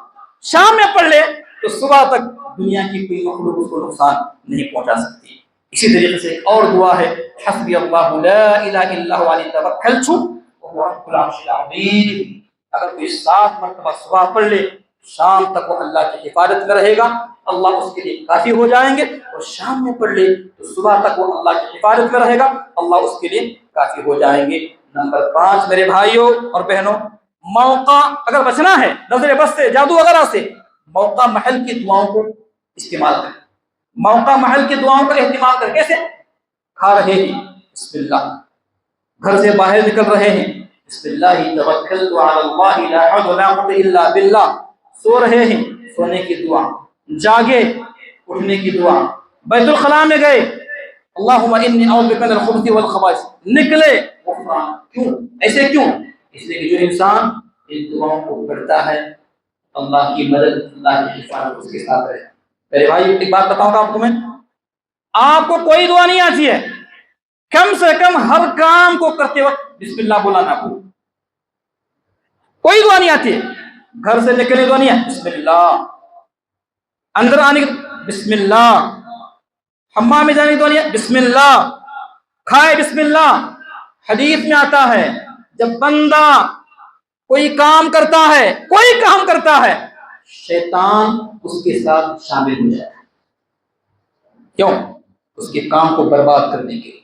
Speaker 2: شام میں پڑھ لے تو صبح تک دنیا کی کوئی مخلوق اس کو نقصان نہیں پہنچا سکتی. اسی طریقے سے ایک اور دعا ہے حسبی اللہ لا الہ الا هو علیہ توکلت وهو رب العرش العظیم. اگر کوئی 7 مرتبہ صبح پڑھ لے شام تک وہ اللہ کی حفاظت میں رہے گا, اللہ اس کے لیے کافی ہو جائیں گے. اور شام میں پڑھ لے تو صبح تک وہ اللہ کی حفاظت میں رہے گا, اللہ اس کے لیے کافی ہو جائیں گے. نمبر 5 میرے بھائیوں اور بہنوں, موقع اگر بچنا ہے نظر بد سے, جادو وغیرہ سے, موقع محل کی دعاؤں کو استعمال کریں. موقع محل کی دعاؤں کا اہتمام کریں. کیسے؟ کھا رہے ہیں بسم اللہ, گھر سے باہر نکل رہے ہیں بسم اللہ توکلت علی اللہ لا حول ولا قوة الا باللہ, سو رہے ہیں سونے کی دعا, جاگے اٹھنے کی دعا, بیت الخلاء میں گئے اللہم انی اعوذ بک من الخبث والخبائث, نکلے غفران. کیوں ایسے کیوں؟ اس لیے کہ جو انسان ان دعاؤں کو کرتا ہے اللہ کی مدد اللہ کی حفاظت اس کے ساتھ رہے. میرے بھائی ایک بات بتاؤں گا آپ کو میں, آپ کو کوئی دعا نہیں آتی ہے, کم سے کم ہر کام کو کرتے وقت بسم اللہ بولانا آپ کو. کوئی دعا نہیں آتی ہے, گھر سے نکلنے دعا نہیں ہے بسم اللہ, اندر آنے بسم اللہ, حمام میں جانے کی دعا نہیں ہے بسم اللہ, کھائے بسم اللہ. حدیث میں آتا ہے جب بندہ کوئی کام کرتا ہے شیطان اس کے ساتھ شامل ہو جائے. کیوں؟ اس کے کام کو برباد کرنے کے لیے,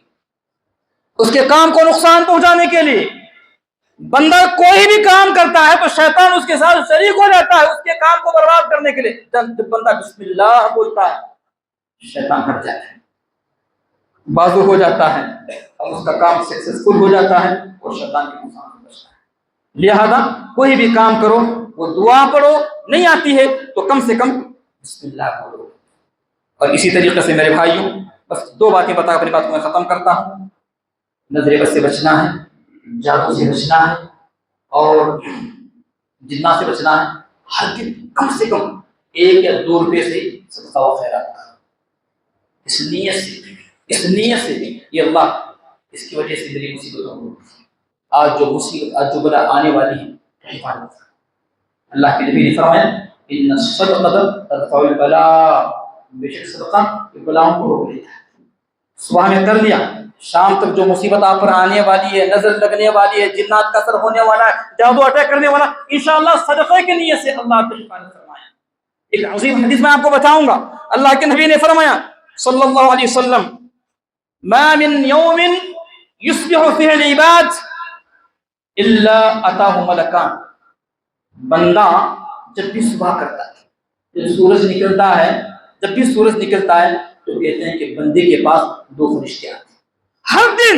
Speaker 2: اس کے کام کو نقصان پہنچانے کے لیے. بندہ کوئی بھی کام کرتا ہے تو شیطان اس کے ساتھ شریک ہو جاتا ہے اس کے کام کو برباد کرنے کے لیے. جب بندہ بسم اللہ بولتا ہے شیطان ہٹ جاتا ہے, بازو ہو جاتا ہے, اور اس کا کام سکسیسفل ہو جاتا ہے اور شیطان کے نقصان سے بچتا ہے. لہذا کوئی بھی کام کرو وہ دعا پڑھو, نہیں آتی ہے تو کم سے کم بسم اللہ بولو. اور اسی طریقے سے میرے بھائیوں بس 2 باتیں بتا اپنی بات کو میں ختم کرتا ہوں. نظر بد سے بچنا ہے, جادو سے بچنا ہے, اور جنات سے بچنا ہے. ہر دن کم سے کم 1 یا 2 روپے سے صدقہ و خیرات, اس نیت سے اس نیت سے یہ اللہ اس کی وجہ سے میری مصیبتوں کو آج جو بلا آنے والی ہے حفاظت۔ اللہ کے نبی نے فرمایا ان الصدقۃ تدفع البلاء، بے شک صدقہ یہ بلاؤں کو روک لیتا ہے۔ صبح میں کر لیا، شام تک جو مصیبت آپ پر آنے والی ہے، نظر لگنے والی ہے، جنات کا اثر ہونے والا ہے، جادو اٹیک کرنے والا، انشاءاللہ صدقے کی نیت سے اللہ آپ کی حفاظت فرمائے۔ ایک عظیم حدیث میں آپ کو بتاؤں گا، اللہ کے نبی نے فرمایا صلی اللہ علیہ وسلم ما من یوم یصبح فیہ العباد الا اتاہ ملکان، بندہ جب بھی صبح کرتا ہے، جب سورج نکلتا ہے تو کہتے ہیں کہ بندے کے پاس 2 فرشتے آتے ہیں۔ ہر دن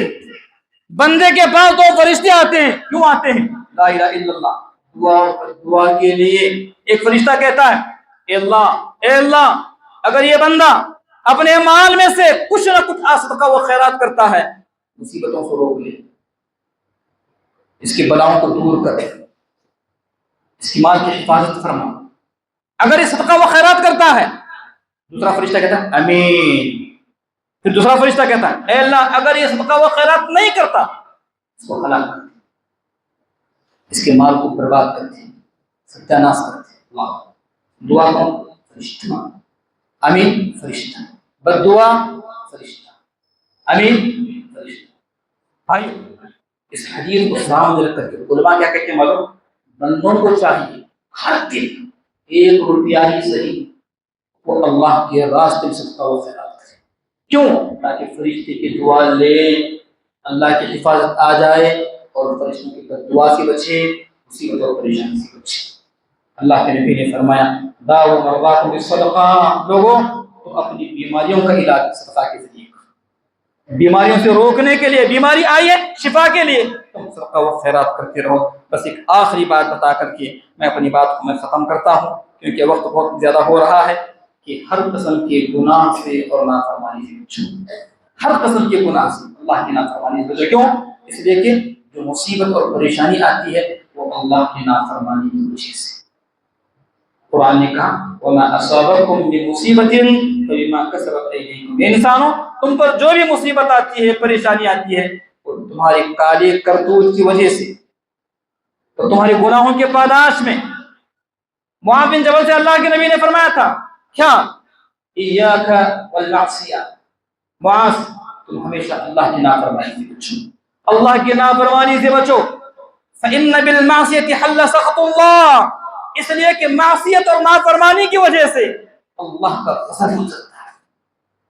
Speaker 2: بندے کے پاس 2 فرشتے آتے ہیں۔ کیوں آتے ہیں؟ لا الہ الا اللہ، دعا کے لیے۔ ایک فرشتہ کہتا ہے اے اللہ اگر یہ بندہ اپنے مال میں سے کچھ نہ کچھ صدقہ و خیرات کرتا ہے، مصیبتوں سے روک لے، اس کی بلاؤں کو دور کر، اس کی مال کی حفاظت فرما۔ اگر یہ صدقہ و خیرات کرتا ہے، دوسرا فرشتہ کہتا ہے امین۔ پھر دوسرا فرشتہ کہتا ہے اے اللہ اگر یہ صدقہ و خیرات نہیں کرتا، اس کو ہلاک کر دے، اس کے مال کو برباد کر دے، ستیاناش کر دے۔ اللہ دعا کون؟ فرشتہ، امین فرشتہ، بد دعا فرشتہ، امین فرشتہ۔ بھائی اس حدیث کو سامنے رکھ کر کے علماء کیا کہتے ہیں معلوم؟ بندوں کو چاہیے ہر دن 1 روپیہ ہی صحیح وہ اللہ کے راستے میں صدقہ و خیرات کرے۔ کیوں؟ تاکہ فرشتے کی دعا لے، اللہ کی حفاظت آ جائے اور فرشتوں کی دعا سے بچے، مصیبت اور پریشانی سے بچے۔ اللہ کے نبی نے فرمایا داؤ مرضاکم بالصدقہ، لوگوں تو اپنی بیماریوں کا علاج صدقہ کے ذریعے کرو۔ بیماریوں سے روکنے کے لیے، بیماری آئی ہے شفا کے لیے تم صدقہ و خیرات کرتے رہو۔ بس ایک آخری بات بتا کر کے میں اپنی بات کو میں ختم کرتا ہوں، کیونکہ وقت بہت زیادہ ہو رہا ہے، کہ ہر قسم کے گناہ سے اور نافرمانی سے بچو۔ ہر قسم کے گناہ سے، اللہ کی نافرمانی سے بچو۔ کیوں؟ اس لیے کہ جو مصیبت اور پریشانی آتی ہے وہ اللہ کی نافرمانی کی وجہ سے۔ قرآن نے کہا وَمَا أَصَابَكُم بِمُصِيبَةٍ فَبِمَا كَسَبَتْ أَيْدِيكُمْ، انسانوں تم پر جو بھی مصیبت آتی ہے، پریشانی آتی ہے، وہ تمہارے کالے کرتوت کی وجہ سے، تو تمہارے گناہوں کے پاداش میں۔ معاذ بن جبل سے اللہ کے نبی نے فرمایا تھا کیا ایاک والمعصیہ، معاذ تم ہمیشہ اللہ کی نافرمانی سے بچو، اللہ کی نافرمانی سے بچو۔ فإن بالمعصیۃ حل سخط اللہ، اس لیے کہ معصیت اور نافرمانی کی وجہ سے اللہ کا غضب ہو جاتا ہے،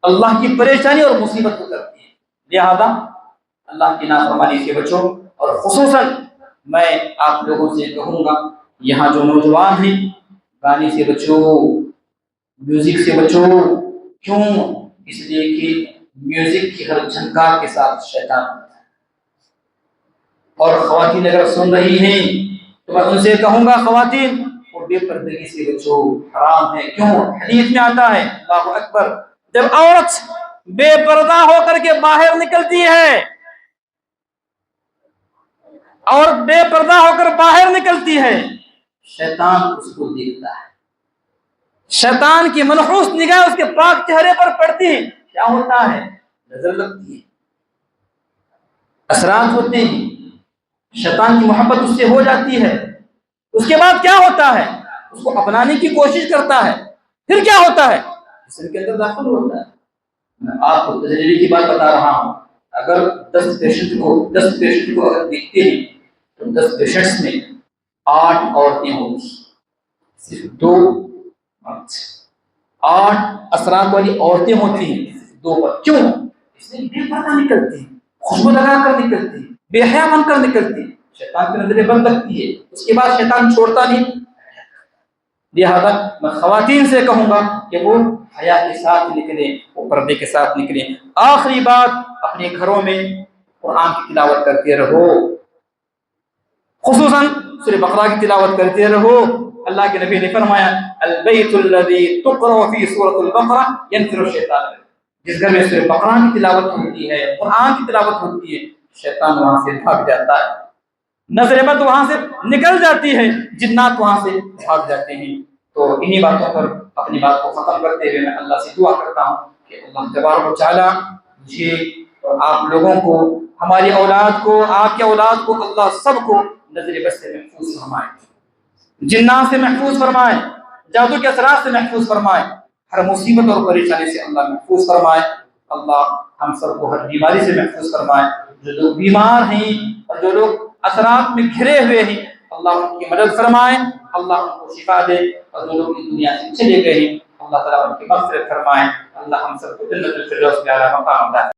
Speaker 2: اللہ کی پریشانی اور مصیبت ہو جاتی ہے۔ لہذا اللہ کی نافرمانی سے بچو۔ اور خصوصاً میں آپ لوگوں سے کہوں گا، یہاں جو نوجوان ہیں گانے سے بچو، میوزک سے بچو۔ کیوں؟ اس لیے کہ میوزک کی ہر جھنکار کے ساتھ شیطان ہوتا ہے۔ اور خواتین اگر سن رہی ہیں تو میں ان سے کہوں گا خواتین وہ بے پردگی سے بچو، حرام ہے۔ کیوں؟ حدیث میں آتا ہے اللہ اکبر، جب عورت بے پردہ ہو کر کے باہر نکلتی ہے، عورت بے پردہ ہو کر باہر نکلتی ہے، شیطان اس کو دیکھتا ہے، شیطان کی منحوس نگاہ اس کے پاک چہرے پر پڑتی ہے۔ کیا ہوتا ہے؟ نظر لگتی ہے، اثرات ہوتے ہیں، شیطان کی محبت اس سے ہو جاتی ہے۔ اس کے بعد کیا ہوتا ہے؟ اس کو اپنانے کی کوشش کرتا ہے۔ پھر کیا ہوتا ہے؟ جسم کے اندر داخل ہوتا ہے۔ میں آپ کو تجربے کی بات بتا رہا ہوں، اگر 10 پیشنٹ کو اگر دیکھتے ہیں تو 10 پیشنٹس میں 8 عورتیں ہوتی، صرف 2 مرد۔ 8 اثرات والی عورتیں ہوتی ہیں، 2 مرد۔ کیوں؟ اس لیے بے پردہ نکلتی ہیں، خوشبو لگا کر نکلتی ہیں، بے حیا بن کر نکلتی ہیں، شیطان کی نظریں بند رکھتی ہے، اس کے بعد شیطان چھوڑتا نہیں۔ لہذا میں خواتین سے کہوں گا کہ وہ حیا کے ساتھ نکلیں، وہ پردے کے ساتھ نکلیں۔ آخری بات، اپنے گھروں میں قرآن کی تلاوت کرتے رہو، خصوصاً سورہ بقرہ کی تلاوت کرتے رہو۔ اللہ کے نبی نے فرمایا البیت الذی تقرأ فی سورۃ البقرہ ینفر الشیطان، جس گھر میں سورہ بقرہ کی تلاوت ہوتی ہے، قرآن کی تلاوت ہوتی ہے، شیطان وہاں سے بھاگ جاتا ہے، نظر بد وہاں سے نکل جاتی ہے، جنات وہاں سے بھاگ جاتے ہیں۔ تو انہی باتوں پر اپنی بات کو ختم کرتے ہوئے میں اللہ سے دعا کرتا ہوں کہ اللہ تبارک و تعالی مجھے اور آپ لوگوں کو، ہماری اولاد کو، آپ کی اولاد کو اللہ سب کو نظر بد سے محفوظ فرمائے، جنات سے محفوظ فرمائے، جادو کے اثرات سے محفوظ فرمائے، ہر مصیبت اور پریشانی سے اللہ محفوظ فرمائے۔ اللہ ہم سب کو ہر بیماری سے محفوظ فرمائے۔ جو لوگ بیمار ہیں اور جو لوگ اثرات میں گھرے ہوئے ہیں، اللہ ان کی مدد فرمائے، اللہ ان کو شفا دے، اور جو لوگ اس دنیا سے چلے گئے ہیں اللہ تعالیٰ ان کی مغفرت فرمائے۔ اللہ ہم سب کو جنت الفردوس میں اعلیٰ مقام عطا